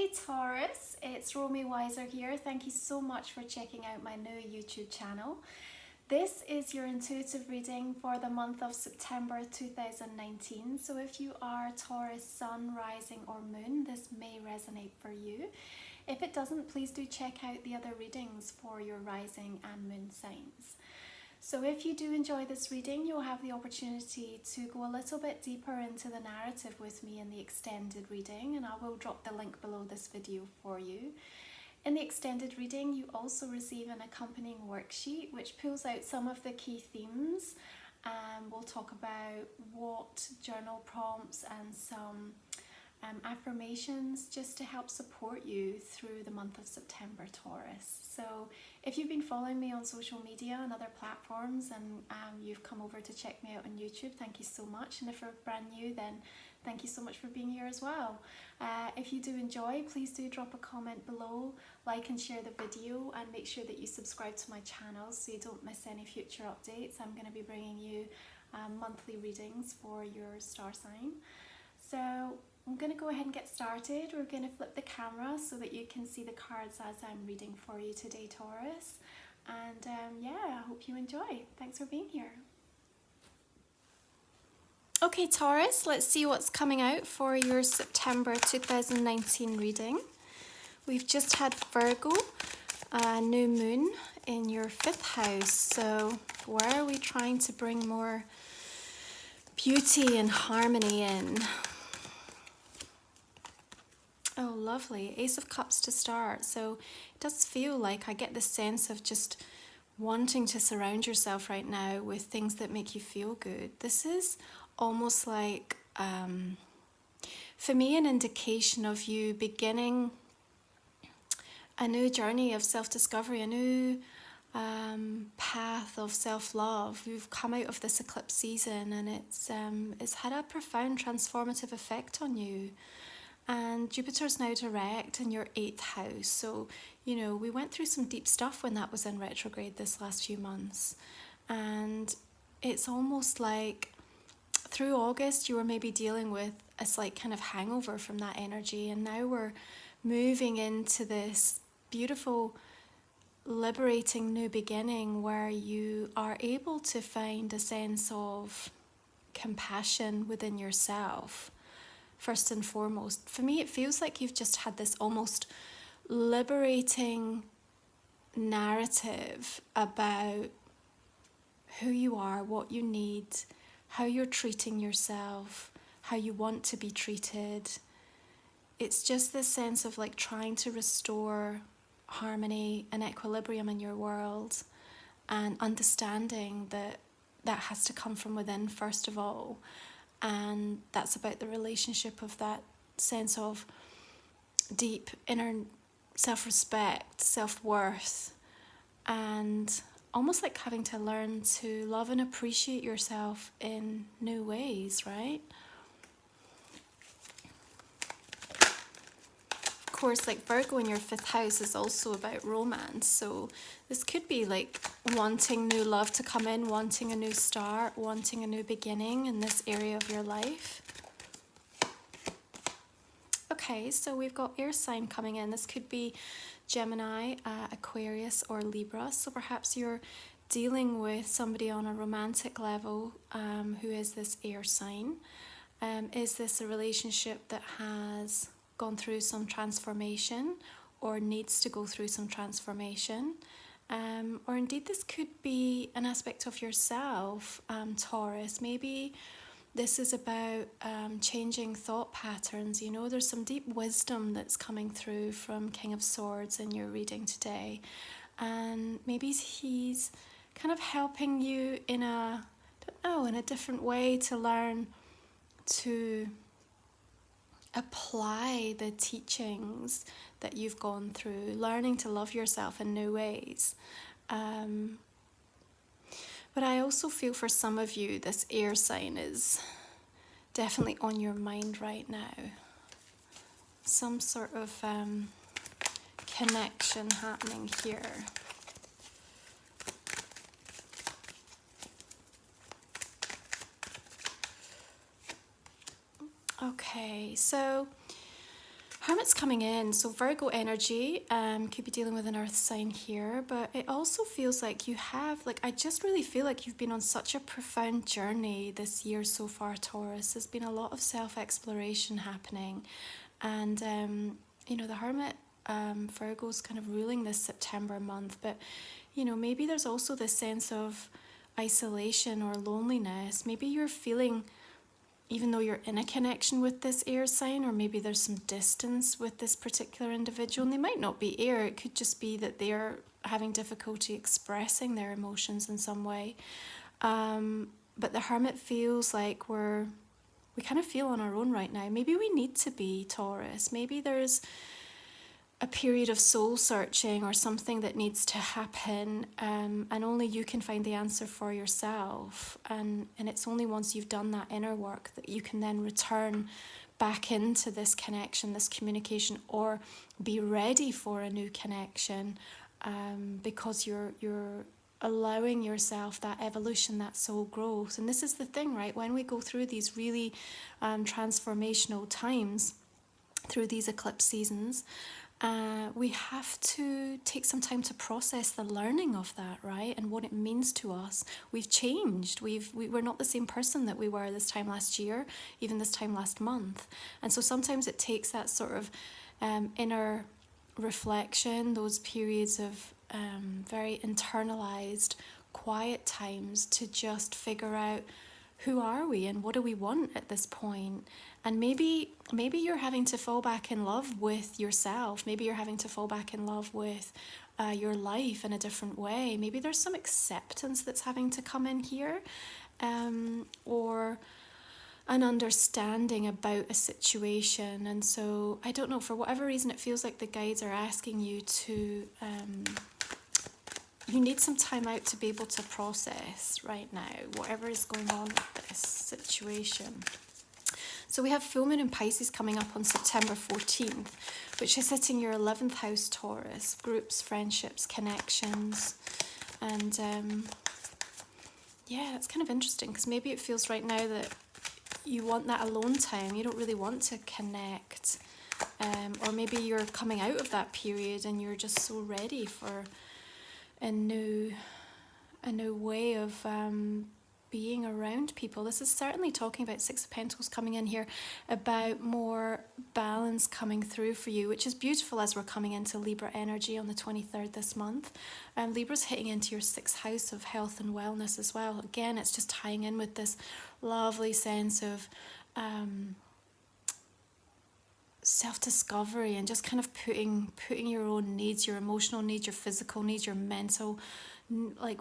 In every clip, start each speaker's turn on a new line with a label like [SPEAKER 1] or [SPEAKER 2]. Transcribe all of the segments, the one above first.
[SPEAKER 1] Hey Taurus, it's Romy Wyser here. Thank you so much for checking out my new YouTube channel. This is your intuitive reading for the month of September 2019. So if you are Taurus Sun, Rising or Moon, this may resonate for you. If it doesn't, please do check out the other readings for your Rising and Moon signs. So if you do enjoy this reading, you'll have the opportunity to go a little bit deeper into the narrative with me in the extended reading, and I will drop the link below this video for you. In the extended reading, you also receive an accompanying worksheet which pulls out some of the key themes, and we'll talk about what journal prompts and some affirmations just to help support you through the month of September, Taurus. So if you've been following me on social media and other platforms and you've come over to check me out on YouTube, thank you so much. And if you're brand new, then thank you so much for being here as well. If you do enjoy, please do drop a comment below, like and share the video, and make sure that you subscribe to my channel so you don't miss any future updates. I'm going to be bringing you monthly readings for your star sign. So I'm going to go ahead and get started. We're going to flip the camera so that you can see the cards as I'm reading for you today, Taurus. And yeah, I hope you enjoy. Thanks for being here. Okay, Taurus, let's see what's coming out for your September 2019 reading. We've just had Virgo, new moon in your 5th house. So where are we trying to bring more beauty and harmony in? Oh, lovely. Ace of Cups to start. So it does feel like I get the sense of just wanting to surround yourself right now with things that make you feel good. This is almost like, for me, an indication of you beginning a new journey of self-discovery, a new path of self-love. We've come out of this eclipse season and it's had a profound transformative effect on you. And Jupiter's now direct in your 8th house. So, you know, we went through some deep stuff when that was in retrograde this last few months. And it's almost like through August, you were maybe dealing with a slight kind of hangover from that energy. And now we're moving into this beautiful, liberating new beginning where you are able to find a sense of compassion within yourself. First and foremost, for me, it feels like you've just had this almost liberating narrative about who you are, what you need, how you're treating yourself, how you want to be treated. It's just this sense of like trying to restore harmony and equilibrium in your world, and understanding that that has to come from within first of all. And that's about the relationship of that sense of deep inner self-respect, self-worth, and almost like having to learn to love and appreciate yourself in new ways, right? Of course, like Virgo in your 5th house is also about romance. So this could be like wanting new love to come in, wanting a new start, wanting a new beginning in this area of your life. Okay, so we've got air sign coming in. This could be Gemini, Aquarius or Libra. So perhaps you're dealing with somebody on a romantic level who is this air sign. Is this a relationship that has gone through some transformation or needs to go through some transformation? Or indeed this could be an aspect of yourself, Taurus. Maybe this is about changing thought patterns. You know, there's some deep wisdom that's coming through from King of Swords in your reading today. And maybe he's kind of helping you in a different way to learn to apply the teachings that you've gone through, learning to love yourself in new ways. But I also feel for some of you, this air sign is definitely on your mind right now. Some sort of connection happening here. Okay, so Hermit's coming in, so Virgo energy, could be dealing with an earth sign here, but it also feels like you have, like, I just really feel like you've been on such a profound journey this year so far, Taurus. There's been a lot of self-exploration happening, and, the Hermit, Virgo's kind of ruling this September month, but, maybe there's also this sense of isolation or loneliness. Maybe you're feeling, even though you're in a connection with this air sign, or maybe there's some distance with this particular individual, and they might not be air, it could just be that they're having difficulty expressing their emotions in some way. But the Hermit feels like we kind of feel on our own right now. Maybe we need to be, Taurus. Maybe there's a period of soul searching or something that needs to happen, and only you can find the answer for yourself, and it's only once you've done that inner work that you can then return back into this connection, this communication, or be ready for a new connection, because you're allowing yourself that evolution, that soul growth. And this is the thing, right? When we go through these really transformational times, through these eclipse seasons, we have to take some time to process the learning of that, right? And what it means to us. We've changed. We're not the same person that we were this time last year, even this time last month. And so sometimes it takes that sort of inner reflection, those periods of very internalized, quiet times to just figure out, who are we and what do we want at this point? And maybe you're having to fall back in love with yourself. Maybe you're having to fall back in love with your life in a different way. Maybe there's some acceptance that's having to come in here, or an understanding about a situation. And so, I don't know, for whatever reason, it feels like the guides are asking you to... you need some time out to be able to process right now whatever is going on with this situation. So we have full moon in Pisces coming up on September 14th, which is hitting your 11th house, Taurus. Groups, friendships, connections. And yeah, it's kind of interesting, because maybe it feels right now that you want that alone time. You don't really want to connect. Or maybe you're coming out of that period and you're just so ready for a new way of being around people. This is certainly talking about Six of Pentacles coming in here, about more balance coming through for you, which is beautiful as we're coming into Libra energy on the 23rd this month. Libra's hitting into your 6th house of health and wellness as well. Again, it's just tying in with this lovely sense of self-discovery, and just kind of putting your own needs, your emotional needs, your physical needs, your mental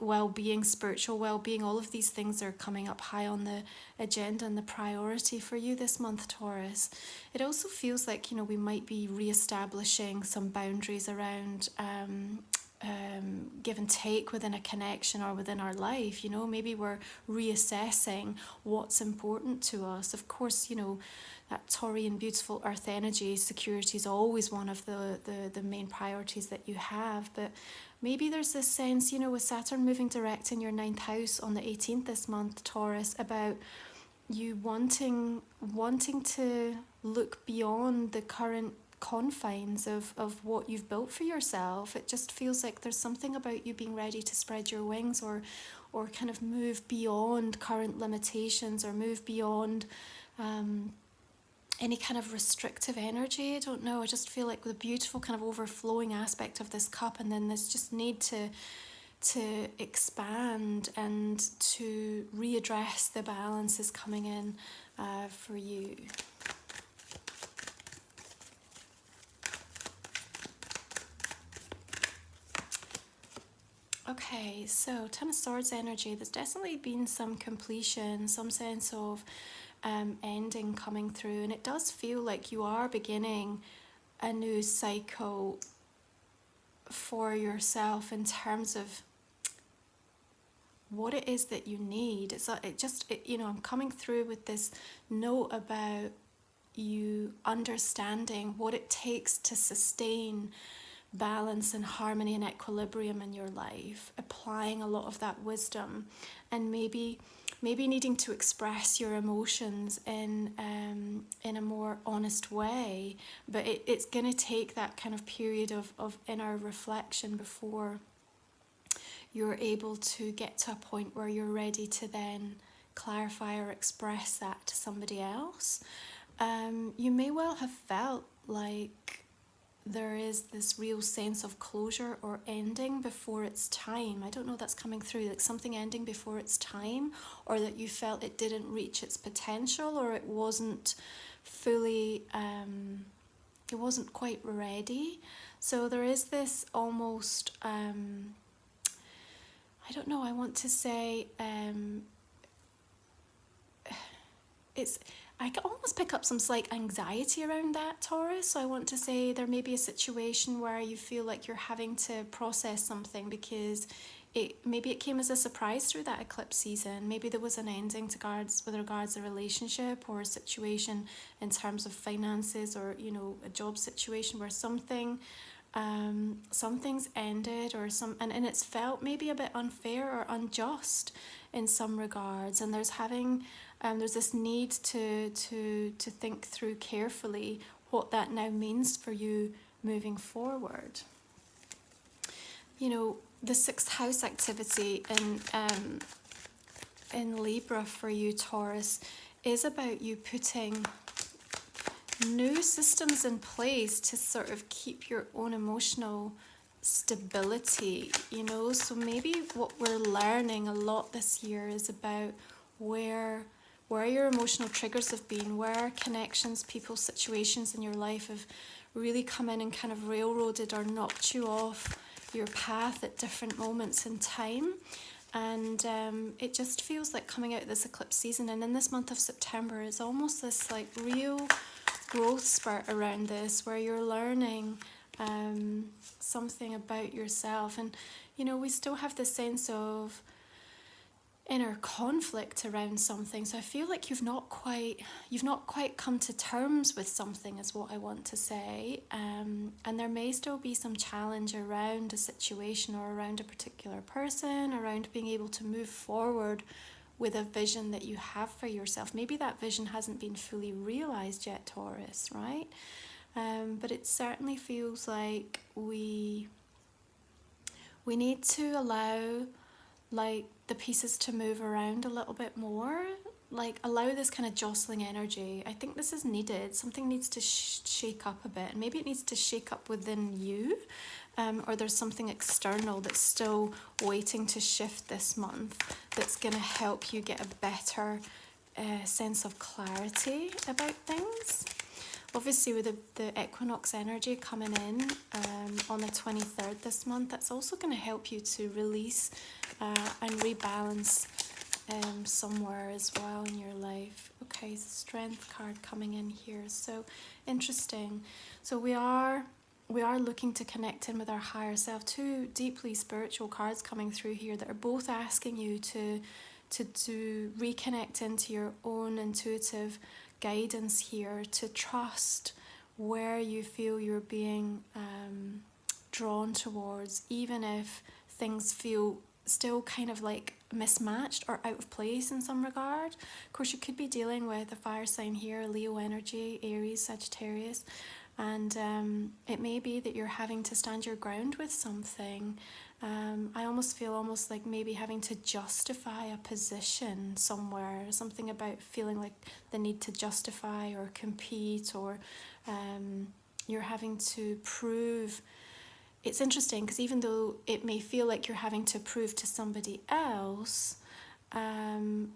[SPEAKER 1] well-being, spiritual well-being, all of these things are coming up high on the agenda and the priority for you this month, Taurus. It also feels like, we might be re-establishing some boundaries around give and take within a connection or within our life. Maybe we're reassessing what's important to us. Of course, that Taurian beautiful earth energy, security is always one of the main priorities that you have. But maybe there's this sense, with Saturn moving direct in your 9th house on the 18th this month, Taurus, about you wanting to look beyond the current confines of what you've built for yourself. It just feels like there's something about you being ready to spread your wings, or kind of move beyond current limitations, or move beyond any kind of restrictive energy. I don't know, I just feel like the beautiful kind of overflowing aspect of this cup, and then this just need to expand and to readdress the balance is coming in for you. Okay, so Ten of Swords energy, there's definitely been some completion, some sense of ending coming through, and it does feel like you are beginning a new cycle for yourself in terms of what it is that you need. I'm coming through with this note about you understanding what it takes to sustain balance and harmony and equilibrium in your life, applying a lot of that wisdom, and maybe needing to express your emotions in in a more honest way, but it's going to take that kind of period of inner reflection before you're able to get to a point where you're ready to then clarify or express that to somebody else. You may well have felt like there is this real sense of closure or ending before its time. I don't know, that's coming through, like something ending before its time, or that you felt it didn't reach its potential, or it wasn't fully, it wasn't quite ready. So there is this almost, I don't know, I want to say, I can almost pick up some slight anxiety around that, Taurus. So I want to say there may be a situation where you feel like you're having to process something because maybe it came as a surprise through that eclipse season. Maybe there was an ending with regards to a relationship or a situation in terms of finances, or a job situation where something's ended, or and it's felt maybe a bit unfair or unjust in some regards, and there's this need to think through carefully what that now means for you moving forward. The 6th house activity in Libra for you, Taurus, is about you putting new systems in place to sort of keep your own emotional stability, so maybe what we're learning a lot this year is about where your emotional triggers have been, where connections, people, situations in your life have really come in and kind of railroaded or knocked you off your path at different moments in time. And it just feels like coming out of this eclipse season, and in this month of September, is almost this like real growth spurt around this, where you're learning something about yourself. And we still have this sense of inner conflict around something, so I feel like you've not quite come to terms with something, is what I want to say, and there may still be some challenge around a situation or around a particular person, around being able to move forward with a vision that you have for yourself. Maybe that vision hasn't been fully realized yet, Taurus, right? But it certainly feels like we need to allow the pieces to move around a little bit more, allow this kind of jostling energy. I think this is needed. Something needs to shake up a bit, and maybe it needs to shake up within you, or there's something external that's still waiting to shift this month, that's going to help you get a better sense of clarity about things. Obviously, with the equinox energy coming in on the 23rd this month, that's also going to help you to release and rebalance somewhere as well in your life. Okay, Strength card coming in here. So interesting. So we are looking to connect in with our higher self. 2 deeply spiritual cards coming through here that are both asking you to reconnect into your own intuitive guidance here, to trust where you feel you're being drawn towards, even if things feel still kind of like mismatched or out of place in some regard. Of course, you could be dealing with a fire sign here, Leo energy, Aries, Sagittarius, and it may be that you're having to stand your ground with something. I almost feel like maybe having to justify a position somewhere, something about feeling like the need to justify or compete, or you're having to prove. It's interesting because even though it may feel like you're having to prove to somebody else,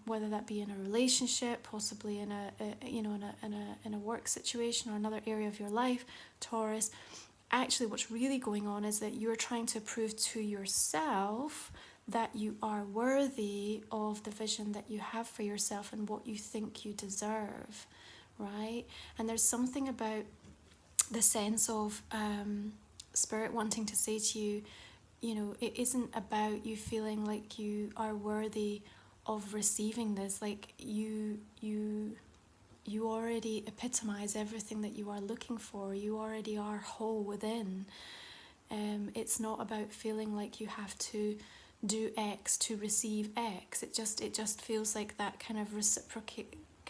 [SPEAKER 1] whether that be in a relationship, possibly in a work situation or another area of your life, Taurus, actually what's really going on is that you're trying to prove to yourself that you are worthy of the vision that you have for yourself and what you think you deserve, right? And there's something about the sense of Spirit wanting to say to you, it isn't about you feeling like you are worthy of receiving this. Like you already epitomize everything that you are looking for. You already are whole within. It's not about feeling like you have to do X to receive X. It just feels like that kind of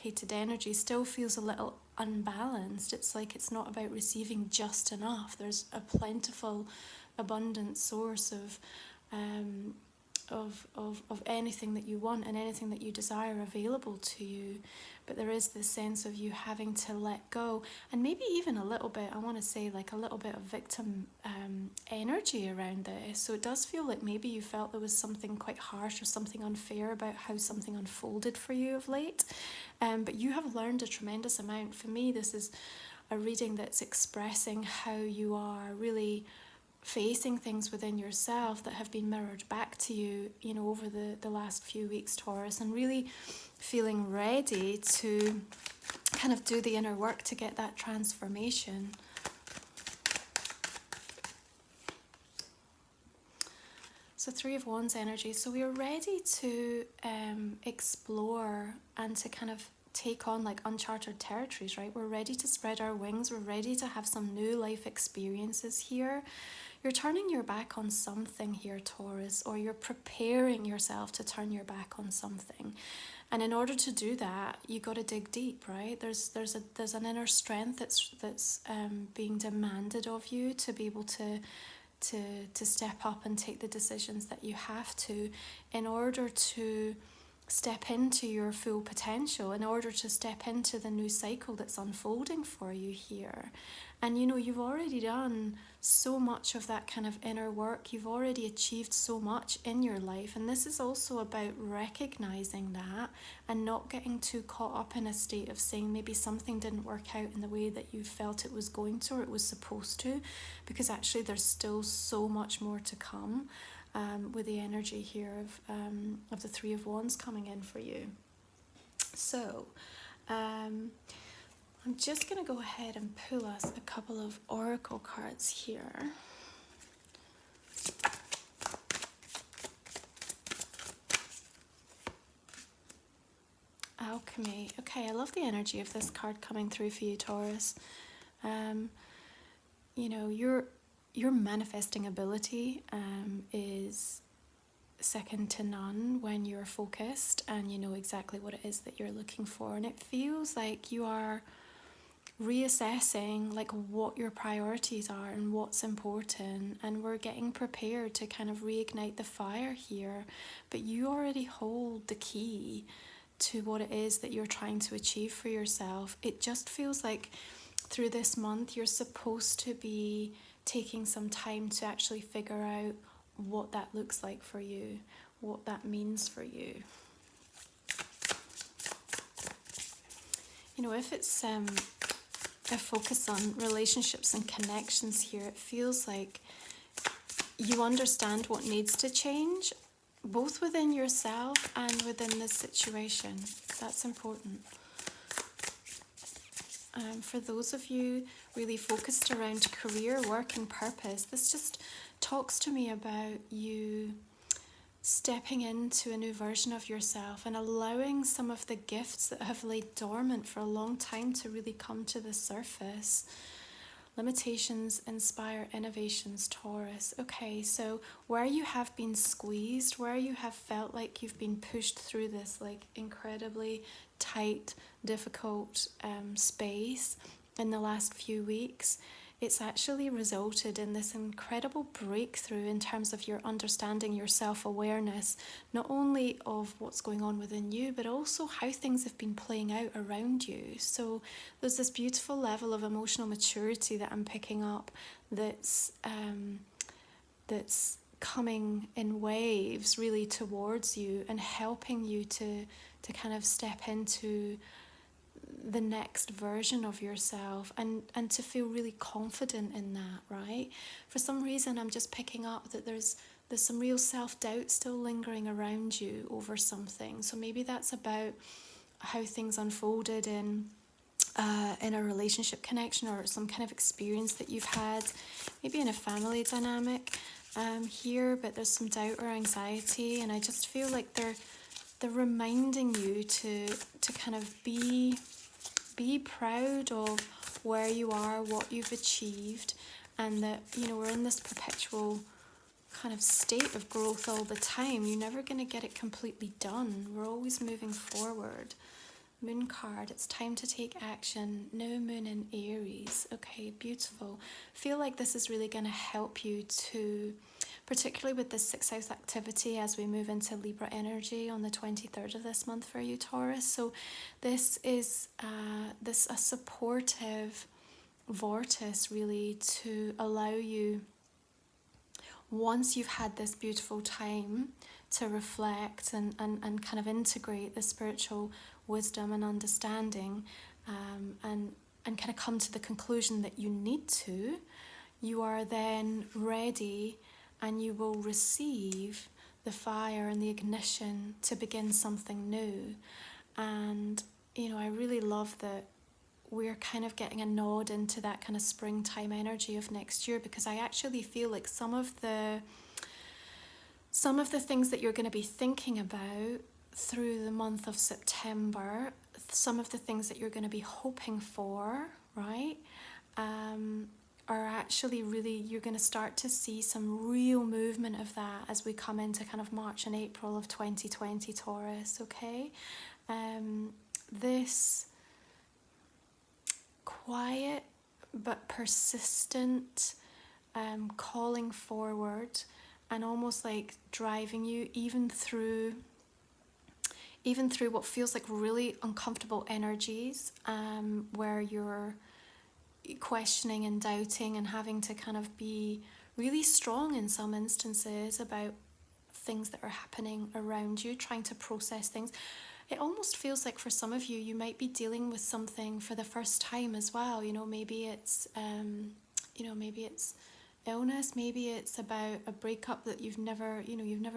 [SPEAKER 1] reciprocated energy still feels a little unbalanced. It's like it's not about receiving just enough. There's a plentiful, abundant source of anything that you want and anything that you desire available to you, but there is this sense of you having to let go, and maybe even a little bit, I want to say, like a little bit of victim energy around this. So it does feel like maybe you felt there was something quite harsh or something unfair about how something unfolded for you of late, but you have learned a tremendous amount. For me, this is a reading that's expressing how you are really facing things within yourself that have been mirrored back to you, you know, over the last few weeks, Taurus, and really feeling ready to kind of do the inner work to get that transformation. So Three of Wands energy. So we are ready to explore and to kind of take on like uncharted territories, right? We're ready to spread our wings. We're ready to have some new life experiences here. You're turning your back on something here, Taurus, or you're preparing yourself to turn your back on something. And in order to do that, you got to dig deep, right? There's an inner strength that's being demanded of you to be able to step up and take the decisions that you have to in order to step into your full potential, in order to step into the new cycle that's unfolding for you here. And you know, you've already done so much of that kind of inner work. You've already achieved so much in your life. And this is also about recognizing that and not getting too caught up in a state of saying maybe something didn't work out in the way that you felt it was going to or it was supposed to, because actually there's still so much more to come. With the energy here of the Three of Wands coming in for you. So I'm just going to go ahead and pull us a couple of oracle cards here. Alchemy. Okay, I love the energy of this card coming through for you, Taurus. You know, your manifesting ability is second to none when you're focused and you know exactly what it is that you're looking for. And it feels like you are reassessing like what your priorities are and what's important, and we're getting prepared to kind of reignite the fire here. But you already hold the key to what it is that you're trying to achieve for yourself. It just feels like through this month you're supposed to be taking some time to actually figure out what that looks like for you, what that means for you. You know, if it's a focus on relationships and connections here, it feels like you understand what needs to change, both within yourself and within this situation. That's important. For those of you really focused around career, work and purpose, this just talks to me about you stepping into a new version of yourself and allowing some of the gifts that have laid dormant for a long time to really come to the surface. Limitations inspire innovations, Taurus. Okay, so where you have been squeezed, where you have felt like you've been pushed through this like incredibly tight, difficult space in the last few weeks, it's actually resulted in this incredible breakthrough in terms of your understanding, your self-awareness, not only of what's going on within you, but also how things have been playing out around you. So there's this beautiful level of emotional maturity that I'm picking up that's coming in waves really towards you and helping you to kind of step into the next version of yourself and to feel really confident in that, right? For some reason, I'm just picking up that there's some real self-doubt still lingering around you over something. So maybe that's about how things unfolded in a relationship connection or some kind of experience that you've had, maybe in a family dynamic here, but there's some doubt or anxiety, and I just feel like they're reminding you to kind of be proud of where you are, what you've achieved, and that, you know, we're in this perpetual kind of state of growth all the time. You're never going to get it completely done. We're always moving forward. Moon card, it's time to take action. New moon in Aries. Okay, beautiful. Feel like this is really going to help you to, particularly with this 6th house activity as we move into Libra energy on the 23rd of this month for you, Taurus. So this is a supportive vortex really to allow you, once you've had this beautiful time to reflect and kind of integrate the spiritual wisdom and understanding, and kind of come to the conclusion that you need to, you are then ready and you will receive the fire and the ignition to begin something new. And, you know, I really love that we're kind of getting a nod into that kind of springtime energy of next year, because I actually feel like some of the things that you're going to be thinking about through the month of September, some of the things that you're going to be hoping for, right, are actually really, you're going to start to see some real movement of that as we come into kind of March and April of 2020, Taurus, okay? This quiet but persistent calling forward and almost like driving you even through what feels like really uncomfortable energies, where you're questioning and doubting and having to kind of be really strong in some instances about things that are happening around you, trying to process things. It almost feels like for some of you, you might be dealing with something for the first time as well. You know, maybe it's, maybe it's illness, maybe it's about a breakup that you've never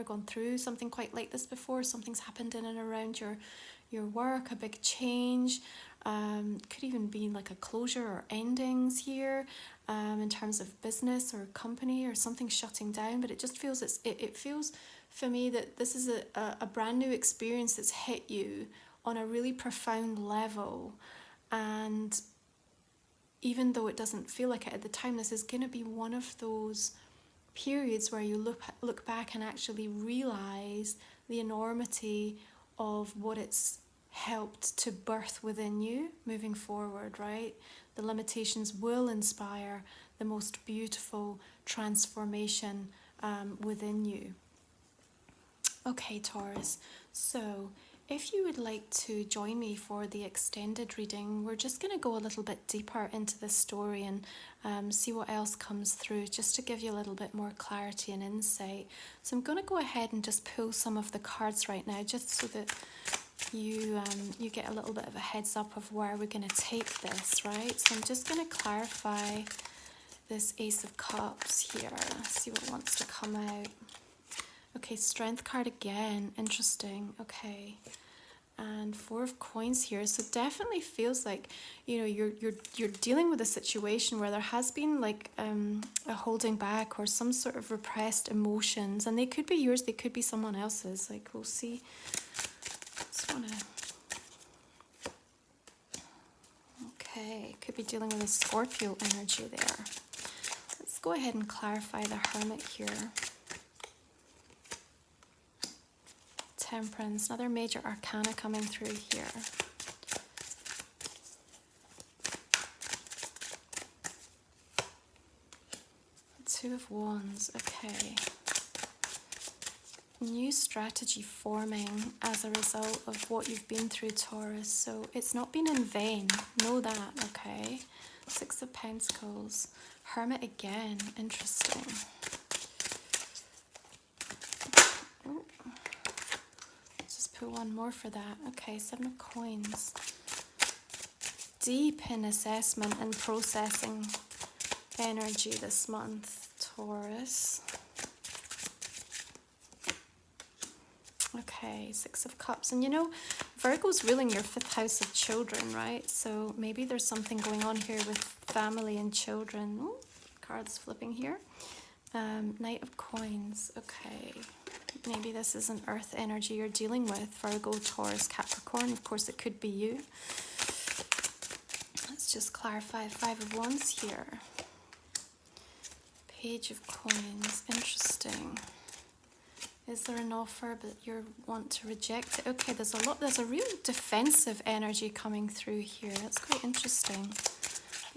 [SPEAKER 1] gone through something quite like this before. Something's happened in and around your work, a big change. Could even be like a closure or endings here, in terms of business or company or something shutting down. But it just feels it feels for me that this is a brand new experience that's hit you on a really profound level. And even though it doesn't feel like it at the time, this is going to be one of those periods where you look back and actually realize the enormity of what it's helped to birth within you moving forward, right? The limitations will inspire the most beautiful transformation within you. Okay, Taurus, so if you would like to join me for the extended reading, we're just going to go a little bit deeper into this story and see what else comes through, just to give you a little bit more clarity and insight. So I'm going to go ahead and just pull some of the cards right now, just so that you get a little bit of a heads up of where we're going to take this, right? So I'm just going to clarify this Ace of Cups here, see what wants to come out. Okay, Strength card again, interesting. Okay, and Four of Coins here. So definitely feels like, you know, you're dealing with a situation where there has been like a holding back or some sort of repressed emotions, and they could be yours, they could be someone else's. Like, we'll see. Just wanna. Okay, could be dealing with a Scorpio energy there. Let's go ahead and clarify the Hermit here. Temperance, another major arcana coming through here. Two of Wands, okay. New strategy forming as a result of what you've been through, Taurus. So it's not been in vain, know that, okay. Six of Pentacles, Hermit again, interesting. Put one more for that. Okay, Seven of Coins. Deep in assessment and processing energy this month, Taurus. Okay, Six of Cups. And you know, Virgo's ruling your 5th house of children, right? So maybe there's something going on here with family and children. Ooh, cards flipping here. Knight of Coins. Okay. Maybe this is an earth energy you're dealing with, Virgo, Taurus, Capricorn. Of course, it could be you. Let's just clarify. Five of Wands here. Page of Coins. Interesting. Is there an offer but you want to reject it? Okay, there's a real defensive energy coming through here. That's quite interesting.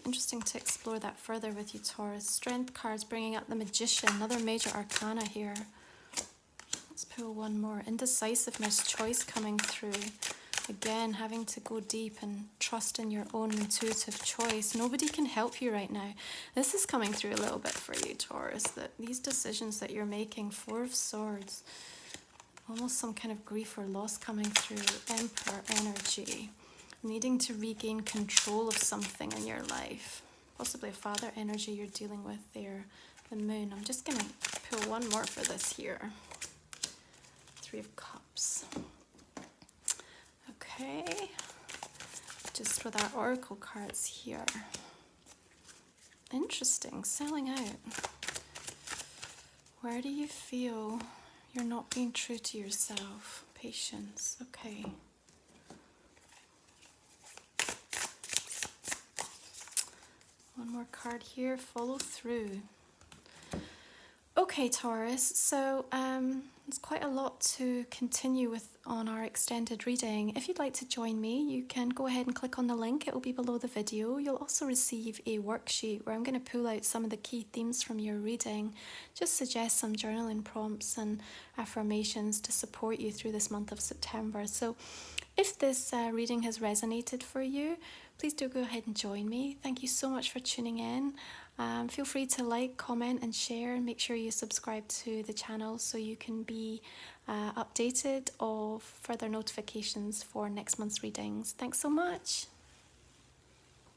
[SPEAKER 1] Interesting to explore that further with you, Taurus. Strength cards bringing up the Magician, another major arcana here. Let's pull one more. Indecisiveness, choice coming through. Again, having to go deep and trust in your own intuitive choice. Nobody can help you right now. This is coming through a little bit for you, Taurus, that these decisions that you're making, Four of Swords, almost some kind of grief or loss coming through. Emperor energy, needing to regain control of something in your life. Possibly a father energy you're dealing with there. The Moon. I'm just going to pull one more for this here. Three of Cups. Okay, just with our oracle cards here. Interesting, selling out. Where do you feel you're not being true to yourself? Patience, okay. One more card here, follow through. Okay, Taurus, so there's quite a lot to continue with on our extended reading. If you'd like to join me, you can go ahead and click on the link. It will be below the video. You'll also receive a worksheet where I'm going to pull out some of the key themes from your reading, just suggest some journaling prompts and affirmations to support you through this month of September. So if this reading has resonated for you, please do go ahead and join me. Thank you so much for tuning in. Feel free to like, comment and share, and make sure you subscribe to the channel so you can be updated of further notifications for next month's readings. Thanks so much.